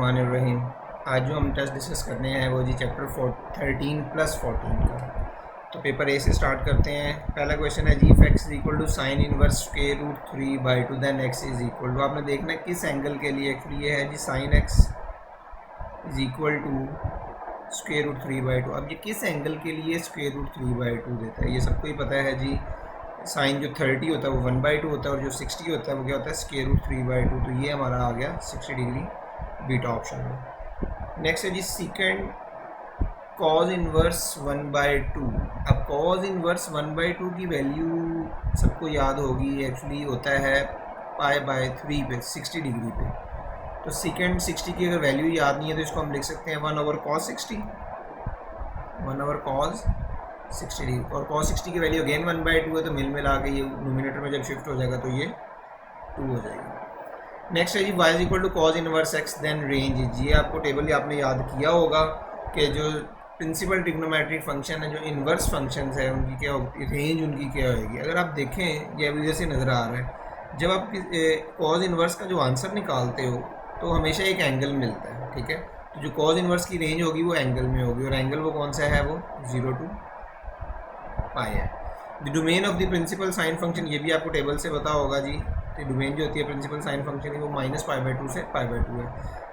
बिस्मिल्लाहिर्रहमानिर्रहीम। आज जो हम टेस्ट डिस्कस करने हैं वो जी चैप्टर 13+14 का। तो पेपर ए से स्टार्ट करते हैं। पहला क्वेश्चन है जी if x is equal to sine inverse square root 3/2 then x is equal to, आपने देखना है किस एंगल के लिए। एक्चुअली ये है जी sine x is equal to square root 3/2। अब ये किस एंगल के लिए स्क्वायर रूट 3/2 देता है, ये सबको ही पता है जी। साइन जो 30 होता है वो 1/2 होता है और जो 60 होता है वो क्या होता है स्क्वायर रूट 3/2। तो ये हमारा आ गया 60 डिग्री बीटा ऑप्शन में। नेक्स्ट है जी सेकेंड कॉज इनवर्स 1/2। अब कॉज इनवर्स 1/2 की वैल्यू सबको याद होगी, एक्चुअली होता है π/3 पे 60 डिग्री पे। तो सेकेंड 60 की अगर वैल्यू याद नहीं है तो इसको हम लिख सकते हैं 1/cos 60, 1/cos 60 डिग्री। और cos 60 की वैल्यू अगेन 1/2 है, तो मिला के ये नोमिनेटर में जब शिफ्ट हो जाएगा तो ये 2 हो जाएगी। नेक्स्ट है जी y is equal to cos inverse x then range. ये आपको टेबल आपने याद किया होगा कि जो प्रिंसिपल ट्रिग्नोमेट्रिक फंक्शन है, जो इनवर्स फंक्शन है, उनकी क्या होगी, रेंज उनकी क्या होगी। अगर आप देखें ये अभी जैसे नज़र आ रहा है, जब आप कॉज इनवर्स का जो आंसर निकालते हो तो हमेशा एक एंगल मिलता है, ठीक है। तो जो कॉज इनवर्स की रेंज होगी वो एंगल में होगी, और एंगल वो कौन सा है, वो 0 to π है। The domain of the principal sine function, ये भी आपको टेबल से पता होगा जी। तो डोमेन जो होती है प्रिंसिपल साइन फंक्शन की वो -π/2 से π/2 है।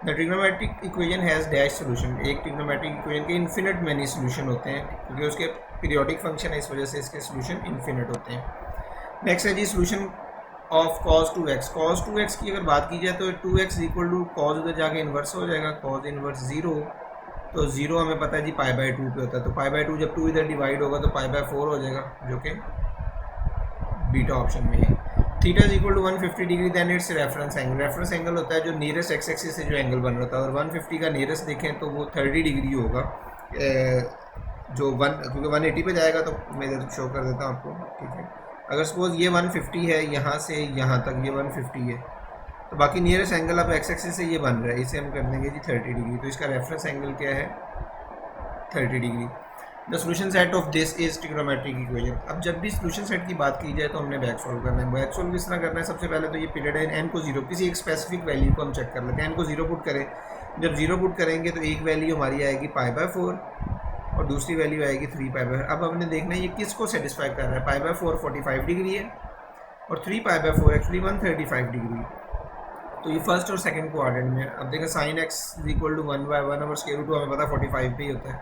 The trigonometric equation has dash solution. एक ट्रिग्नोमेट्रिक इक्वेशन के इन्फिनिट मैनी सोल्यूशन होते हैं, क्योंकि उसके पीरियोडिक फंक्शन है, इस वजह से इसके सोल्यूशन इन्फिनिट होते हैं। नेक्स्ट है जी solution of cos 2x। cos 2x की अगर बात की जाए तो 2x इक्वल टू cos उधर जाके इन्वर्स हो जाएगा, cos इन्वर्स 0। तो 0 हमें पता है जी π/2 पे होता है, तो π/2 जब 2 इधर डिवाइड होगा तो π/4 हो जाएगा, जो कि बीटा ऑप्शन में है। Theta is equal to 150 degree then its reference angle. Reference angle होता है जो नियरेस्ट एक्स एक्सिस से जो एंगल बन रहा था, और 150 का नियरेस्ट देखें तो वो 30 डिग्री होगा। जो क्योंकि 180 पे जाएगा तो मैं इधर शो कर देता हूँ आपको, ठीक है। अगर सपोज ये 150 है, यहाँ से यहाँ तक ये 150 है, तो बाकी नियरेस्ट एंगल अब एक्स एक्सिस से ये बन रहा है, इसे हम कर देंगे जी 30 डिग्री। तो इसका रेफरेंस एंगल क्या है, 30 degree. The solution set of this is trigonometric equation. अब जब भी सोल्यूशन सेट की बात की जाए तो हमने बैक सॉल्व करना है। बैक सॉल्व किस तरह करना है, सबसे पहले तो ये पीरियड है एन को 0, किसी एक स्पेसिफिक वैल्यू को हम चेक कर लेते हैं। एन को 0 पुट करें, जब 0 पुट करेंगे तो एक वैल्यू हमारी आएगी π/4 और दूसरी वैल्यू आएगी 3π/4। अब हमने देखना है ये किसको सेटिस्फाई कर रहा है। π/4 45 डिग्री है और 3π/4 एक्चुअली 135 डिग्री। तो ये फर्स्ट और सेकंड क्वाड्रेंट में। अब देखें साइन एक्स इक्वल टू 1/1/√2 हमें पता 45 पे ही होता है।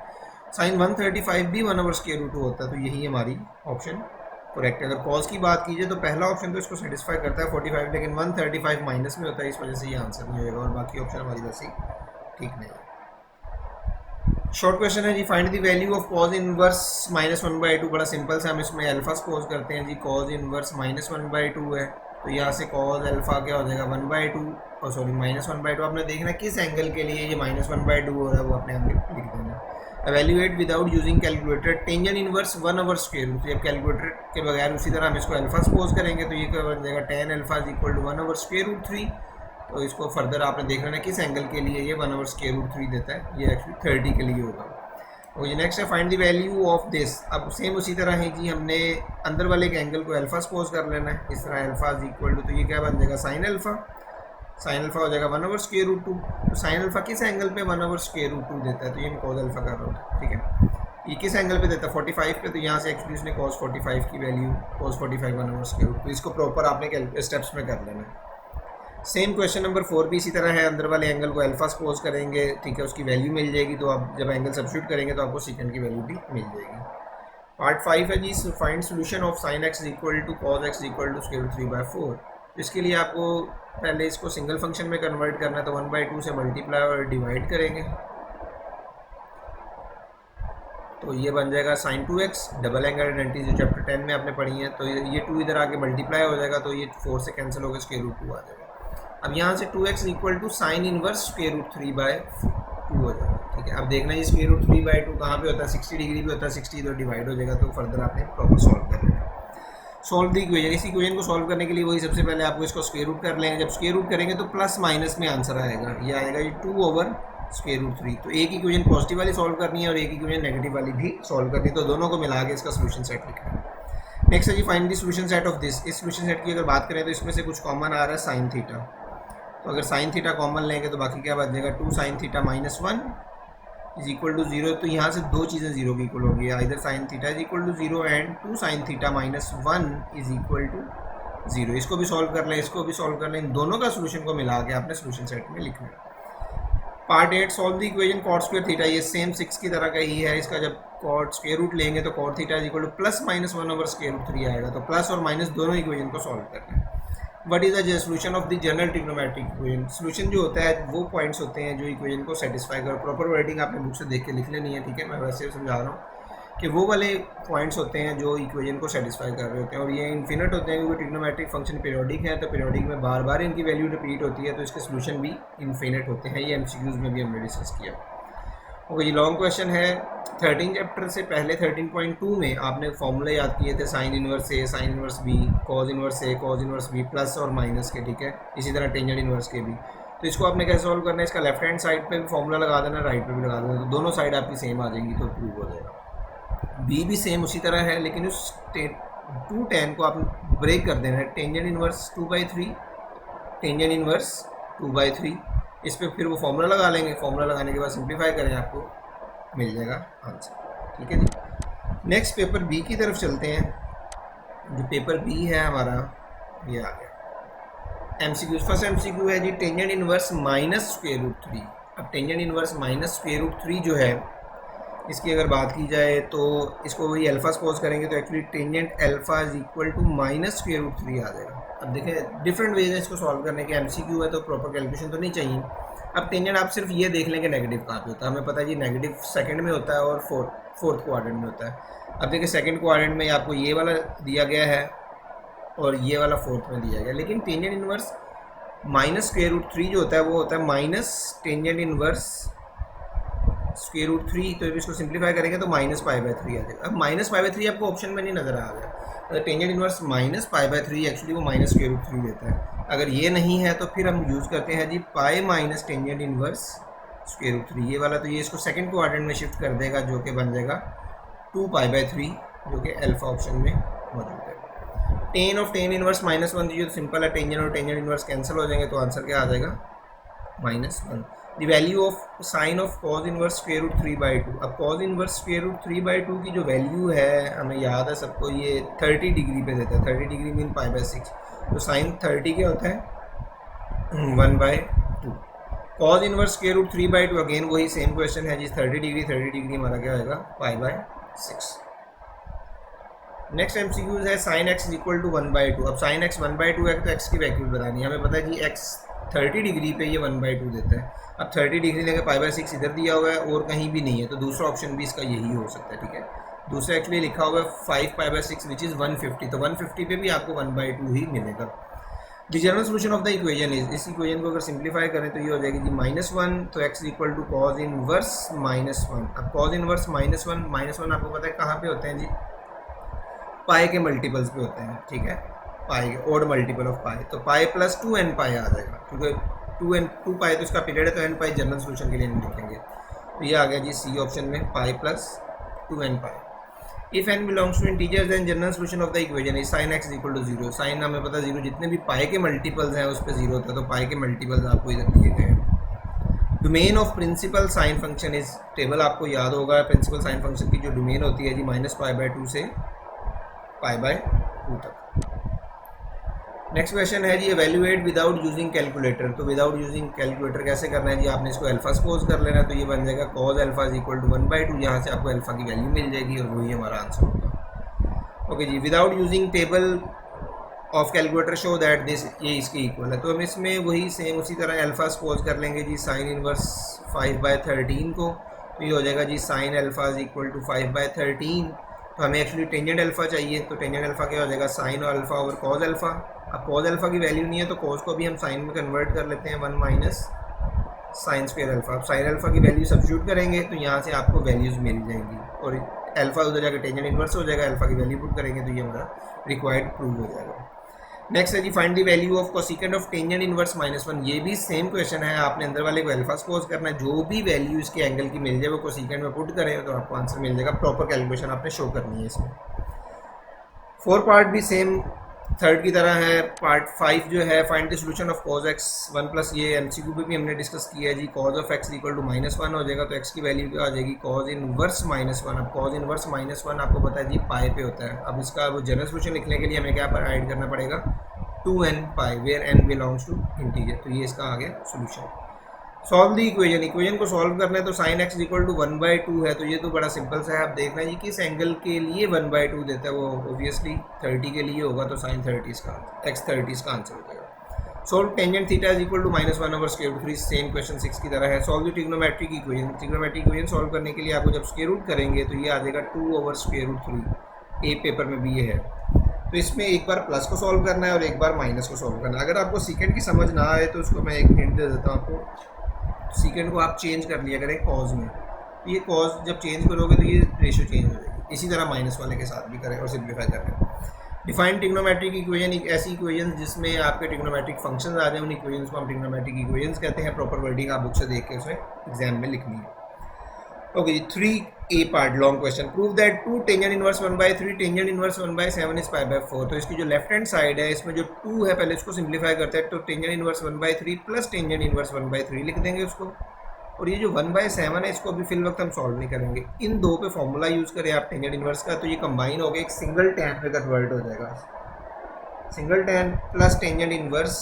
साइन 135 भी 1/√2 होता है, तो यही हमारी ऑप्शन करेक्ट है। अगर कॉज की बात कीजिए तो पहला ऑप्शन तो इसको सेटिस्फाई करता है 45, लेकिन 135 माइनस में होता है, इस वजह से ये आंसर नहीं होगा, और बाकी ऑप्शन हमारी वैसे ही ठीक नहीं है। शॉर्ट क्वेश्चन है जी find the value of cos inverse -1/2। बड़ा सिंपल सा, हम इसमें अल्फा सपोज करते हैं जी। कॉज इनवर्स -1/2 है, तो यहाँ से कॉज अल्फा क्या हो जाएगा 1/2 और सॉरी -1/2। आपने देखना किस एंगल के लिए ये -1/2 हो रहा है, वो अपने एंगल लिख देना। Evaluate without using calculator tangent inverse 1/√2। तो जब कैलकुलेटर के बगैर उसी तरह हम इसको अल्फा सपोज करेंगे तो ये क्या बन जाएगा tan alpha is equal to 1/√3। तो इसको फर्दर आपने देखना है किस एंगल के लिए ये 1/√3 देता है, ये एक्चुअली 30 के लिए होगा। और ये नेक्स्ट है find the value of this. अब सेम उसी तरह है जी, हमने अंदर वाले के एंगल को अल्फा सपोज कर लेना है, इस तरह अल्फा इज इक्वल टू, तो ये क्या बन जाएगा साइन अल्फा। साइन अल्फा हो जाएगा 1/√2। तो साइन अल्फा किस एंगल पे 1/√2 देता है, तो ये मैं कॉज अल्फा कर रहा हूँ, ठीक है। ये किस एंगल पे देता है 45 पे, तो यहाँ से एक्चुअली उसने cos 45 की वैल्यू cos 45 1/√2। तो इसको प्रॉपर आपने स्टेप्स में कर लेना है। सेम क्वेश्चन नंबर 4 भी इसी तरह है, अंदर वाले एंगल को अल्फा सपोज करेंगे, ठीक है, उसकी वैल्यू मिल जाएगी। तो आप जब एंगल सब्स्टिट्यूट करेंगे तो आपको सेकंड की वैल्यू भी मिल जाएगी। पार्ट 5 है जी find solution of sine x equal to cos x equal to square root 3/4। इसके लिए आपको पहले इसको सिंगल फंक्शन में कन्वर्ट करना है, तो 1/2 से मल्टीप्लाई और डिवाइड करेंगे तो ये बन जाएगा sine 2x। Double angle identity जो चैप्टर 10 में आपने पढ़ी है, तो ये 2 इधर आके मल्टीप्लाई हो जाएगा, तो ये 4 से कैंसिल होकर स्क्वायर रूट 2 आ जाएगा। अब यहाँ से 2x equal to sine inverse square root 3/2 हो जाएगा, ठीक है। अब देखना है स्क्वायर रूट 3/2 कहाँ पे होता है, 60 डिग्री पे होता है। 60 इधर डिवाइड हो जाएगा, तो फर्दर आपने प्रॉपर सॉल्व कर लेना है। Solve the equation. इस इक्वेशन को सॉल्व करने के लिए वही सबसे पहले आपको इसको स्क्वायर रूट कर लेंगे। जब स्क्वायर रूट करेंगे तो प्लस माइनस में आंसर आएगा, ये आएगा ये 2/√3। तो एक इक्वेशन पॉजिटिव वाली सॉल्व करनी है और एक इक्वेशन नेगेटिव वाली भी सॉल्व करनी है, तो दोनों को मिला के इसका सोल्यूशन सेट लिखना है। नेक्स्ट है जी find the solution set of this. इस सोल्यूशन सेट की अगर बात करें तो इसमें से कुछ कॉमन आ रहा है साइन थीटा। तो अगर साइन थीटा कॉमन लेंगे तो बाकी क्या बच जाएगा, 2 sine theta minus 1 is equal to 0। तो यहाँ से दो चीज़ें 0 की इक्वल होगी, इधर sine theta is equal to 0 and 2 sine theta minus 1 is equal to 0। इसको भी सॉल्व कर लें, इसको भी सॉल्व कर लें, इन दोनों का सोल्यूशन को मिला के आपने सोल्यूशन सेट में लिखना है। Part 8, solve the equation cot square theta. ये सेम 6 की तरह का ही है, इसका जब कॉट स्क्वायर रूट लेंगे तो cot theta is equal to plus minus 1 over square root 3 आएगा। तो प्लस और माइनस दोनों इक्वेशन को सॉल्व करना है। What is the solution of the general trigonometric equation. Solution जो होता है वो पॉइंट्स होते हैं जो इक्वेशन को सेटिस्फाई कर। प्रॉपर वर्डिंग आपने बुक से देख के लिख लेनी है, ठीक है। मैं वैसे समझा रहा हूँ कि वो वाले पॉइंट्स होते हैं जो इक्वेशन को सेटिस्फाई कर रहे होते हैं, और ये इन्फिनिट होते हैं क्योंकि ट्रिग्नोमेट्रिक फंक्शन पीरियोडिक है, तो पीरियोडिक में बार बार इनकी वैल्यू रिपीट होती है, तो इसके सोल्यूशन भी इन्फिनिट होते हैं। ये एमसीक्यूज में भी हमने डिस्कस किया। ओके जी, लॉन्ग क्वेश्चन है। 13 चैप्टर से पहले 13.2 में आपने फॉर्मूले याद किए थे, sine inverse A, sine inverse B, cos inverse A, cos inverse B, plus और माइनस के, ठीक है। इसी तरह टेंजेंट इनवर्स के भी। तो इसको आपने कैसे सॉल्व करना है, इसका लेफ्ट हैंड साइड पे भी फॉर्मूला लगा देना, राइट पे भी लगा देना, तो दोनों साइड आपकी सेम आ जाएंगी, तो प्रूव हो जाएगा। बी भी सेम उसी तरह है, लेकिन उस 2 tan को आप ब्रेक कर देना है। टेंजेंट इनवर्स 2/3, टेंजेंट इनवर्स 2/3, इस पर फिर वो फॉर्मूला लगा लेंगे। फॉर्मूला लगाने के बाद सिंप्लीफाई करें, आपको मिल जाएगा आंसर, ठीक है जी। नेक्स्ट पेपर बी की तरफ चलते हैं। जो पेपर बी है हमारा, ये आ गया एमसीक्यू। फर्स्ट एमसीक्यू है जी, tangent inverse minus square root 3। अब tangent inverse minus square root 3 जो है, इसकी अगर बात की जाए तो इसको वही अल्फा सपोज करेंगे तो actually tangent alpha is equal to minus square root 3 आ जाएगा। अब देखें डिफरेंट वेज है इसको सॉल्व करने के। एमसीक्यू है तो प्रॉपर कैलकुलेशन तो नहीं चाहिए। अब टेंजेंट आप सिर्फ ये देख लें कि नेगेटिव कहाँ पे होता है। हमें पता है जी नेगेटिव सेकंड में होता है और फोर्थ क्वाड्रेंट में होता है। अब देखिए सेकंड क्वाड्रेंट में आपको ये वाला दिया गया है और ये वाला फोर्थ में दिया गया, लेकिन tangent inverse minus square root 3 जो होता है वो होता है minus tangent inverse square root 3। तो इसको सिंप्लीफाई करेंगे तो माइनस π/3 आ जाएगा। अब माइनस π/3 आपको ऑप्शन में नहीं नजर आ रहा है, टेंजेंट इनवर्स माइनस π/3 एक्चुअली वो माइनस स्क्वायर रूट 3 देता है। अगर ये नहीं है तो फिर हम यूज़ करते हैं जी pi minus tangent inverse square root 3, ये वाला। तो ये इसको सेकंड क्वाड्रेंट में शिफ्ट कर देगा, जो कि बन जाएगा 2π/3, जो कि अल्फा ऑप्शन में मौजूद है। टेन ऑफ टेन इनवर्स -1 जो सिंपल है, टेंजेंट और टेंजेंट इनवर्स कैंसिल हो जाएंगे, तो आंसर क्या आ जाएगा -1। The value of sine of cos inverse square root 3/2। अब कॉज इनवर्स स्क्वायर रूट 3/2 की जो वैल्यू है, हमें याद है सबको, ये 30 डिग्री पे देता है। 30 डिग्री मीन π/6, तो साइन 30 क्या होता है 1/2। Cos inverse square root 3/2 again वही सेम क्वेश्चन है जी, 30 डिग्री हमारा क्या होगा π/6। नेक्स्ट एमसीक्यूज है sine x is equal to 1/2। अब साइन एक्स 1/2 है तो एक्स की वैल्यू बतानी है। हमें पता है जी एक्स 30 डिग्री पे ये 1/2 देता है। अब 30 डिग्री लेंगे π/6 इधर दिया हुआ है और कहीं भी नहीं है, तो दूसरा ऑप्शन भी इसका यही हो सकता है, ठीक है। दूसरा एक्चुअली लिखा हुआ है 5π/6 विच इज़ 150, तो 150 पे भी आपको 1/2 ही मिलेगा। The general solution of the equation is, इस इक्वेशन को अगर सिंप्लीफाई करें तो ये हो जाएगी जी -1, तो x equal to cos inverse -1। अब कॉज इनवर्स -1 आपको पता है कहाँ पे होते हैं जी, पाई के मल्टीपल्स पे होते हैं, ठीक है। पाई के ओड मल्टीपल ऑफ पाई, तो पाई प्लस 2n पाई आ जाएगा, क्योंकि 2 पाई तो इसका पीरियड है, तो n पाई जनरल सोल्यूशन के लिए हम लिखेंगे। तो ये आ गया जी सी ऑप्शन में, pi plus 2n pi. If n belongs to integers then general solution of the equation is sine x equal to 0। Sine हमें पता है 0, जितने भी पाई के मल्टीपल्स हैं उस पर 0 होता है, तो पाई के मल्टीपल्स आपको इधर दिए गए हैं। Domain of principal sine function is, table आपको याद होगा, प्रिंसिपल साइन फंक्शन की जो डोमेन होती है जी -π/2 से π/2 तक। नेक्स्ट क्वेश्चन है जी एवेल्युएट विदाउट यूजिंग कैलकुलेटर। तो विदाउट यूजिंग कैलकुलेटर कैसे करना है जी, आपने इसको अल्फा सपोज कर लेना, तो ये बन जाएगा cos alpha is equal to 1/2। यहाँ से आपको अल्फा की वैल्यू मिल जाएगी और वही हमारा आंसर होगा। ओके जी, without using table of calculator show that this, ये इसके इक्वल है। तो हम इसमें वही सेम उसी तरह अल्फा सपोज कर लेंगे जी साइन इनवर्स 5/13 को, तो ये हो जाएगा जी sine alpha is equal to 5/13। तो हमें एक्चुअली टेंजेंट अल्फा चाहिए, तो टेंजेंट अल्फा क्या हो जाएगा sine alpha over cause alpha. अब कॉज अल्फा की वैल्यू नहीं है तो कॉज को भी हम साइन में कन्वर्ट कर लेते हैं, 1 माइनस साइन स्क्वायर अल्फा। अब साइन अल्फा की वैल्यू सब्स्टिट्यूट करेंगे तो यहाँ से आपको वैल्यूज़ मिल जाएंगी और अल्फा उधर जाकर टेंजेंट इनवर्स हो जाएगा, अल्फा की वैल्यू पुट करेंगे तो ये हमारा रिक्वायर्ड प्रूव हो जाएगा। नेक्स्ट है जी find the value of cosecant of tangent inverse -1। ये भी सेम क्वेश्चन है, आपने अंदर वाले को अल्फा सपोज करना है, जो भी वैल्यू इसके एंगल की मिल जाए वो कोसेकेंट में पुट करें तो आपको आंसर मिल जाएगा। प्रॉपर कैलकुलेशन आपने शो करनी है इसमें। 4 पार्ट भी सेम थर्ड की तरह है पार्ट 5 जो है find the solution of cos x 1 plus ये एमसीक्यू पे भी हमने डिस्कस किया है जी cos of x equal to -1 हो जाएगा तो x की वैल्यू क्या आ जाएगी cos इनवर्स -1। अब cos इनवर्स -1 आपको पता है जी पाई पे होता है। अब इसका वो जनरल सॉल्यूशन लिखने के लिए हमें क्या पर ऐड करना पड़ेगा 2n pi where n belongs to integer. तो ये इसका आ गया solution. Solve the equation, equation को सॉल्व करना है तो sin x इक्वल टू 1/2 है। तो ये तो बड़ा सिंपल सा है। आप देखना जी किस एंगल के लिए 1/2 देता है, वो ऑब्वियसली 30 के लिए होगा तो sin 30 इसका x 30 इसका आंसर हो जाएगा। Solve tangent theta is equal to -1/√3 same question 6 की तरह है। Solve the trigonometric equation, trigonometric equation solve करने के लिए आपको जब स्क्वायर रूट करेंगे तो ये आ जाएगा 2/√3। ए पेपर में भी ये है। तो इसमें एक बार प्लस को सॉल्व करना है और एक बार माइनस को सॉल्व करना है। अगर आपको सेकंड की समझ ना आए तो उसको मैं एक हिंट दे देता हूँ आपको। सेकंड को आप चेंज कर लिया करें कॉज में, तो ये कॉज जब चेंज करोगे तो ये रेशियो चेंज हो जाएगी। इसी तरह माइनस वाले के साथ भी करें और सिंप्लीफाई करें। डिफाइन ट्रिग्नोमेट्रिक इक्वेशन, एक ऐसी इक्वेशन जिसमें आपके ट्रिग्नोमेट्रिक फंक्शंस आ जाए, उन इक्वेशंस को हम ट्रिग्नोमेट्रिक इक्वेशंस कहते हैं। प्रॉपर वर्डिंग आप बुक से देख के उसमें एग्जाम में लिखनी है। ओके जी, 3A part long question. Prove that 2 tangent inverse 1/3 tangent inverse 1/7 is π/4। तो इसकी जो लेफ्ट हैंड साइड है इसमें जो 2 है पहले इसको सिंप्लीफाई करते हैं तो tangent inverse 1/3 plus tangent inverse 1/3 लिख देंगे उसको। और ये जो 1/7 है इसको अभी फिल वक्त हम सॉल्व नहीं करेंगे। इन दो पे फॉर्मूला यूज़ करें आप टेंजेंट इनवर्स का तो ये कंबाइन हो गया एक सिंगल टैन में कन्वर्ट हो जाएगा। Single ten plus tangent inverse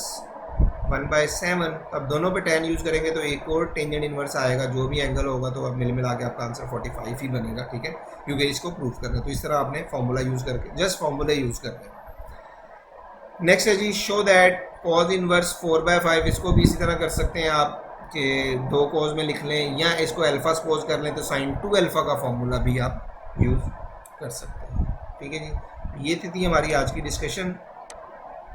1/7। अब दोनों पे टैन यूज़ करेंगे तो एक और टेंजेंट इनवर्स आएगा, जो भी एंगल होगा तो अब मिला के आपका आंसर 45 ही बनेगा, ठीक है, क्योंकि इसको प्रूव करना है। तो इस तरह आपने फॉर्मूला यूज़ करके जस्ट फॉर्मूला यूज़ करना है। नेक्स्ट है जी, शो दैट cos इनवर्स 4/5। इसको भी इसी तरह कर सकते हैं आप कि 2 cos में लिख लें या इसको अल्फा सपोज कर लें तो sin 2 अल्फा का फॉर्मूला भी आप यूज़ कर सकते हैं, ठीक है जी। ये थी हमारी आज की डिस्कशन।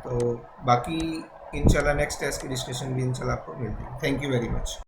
तो बाकी इंशाल्लाह नेक्स्ट टेस्ट की डिस्कशन भी इंशाल्लाह आपको मिल जाएगी। Thank you very much.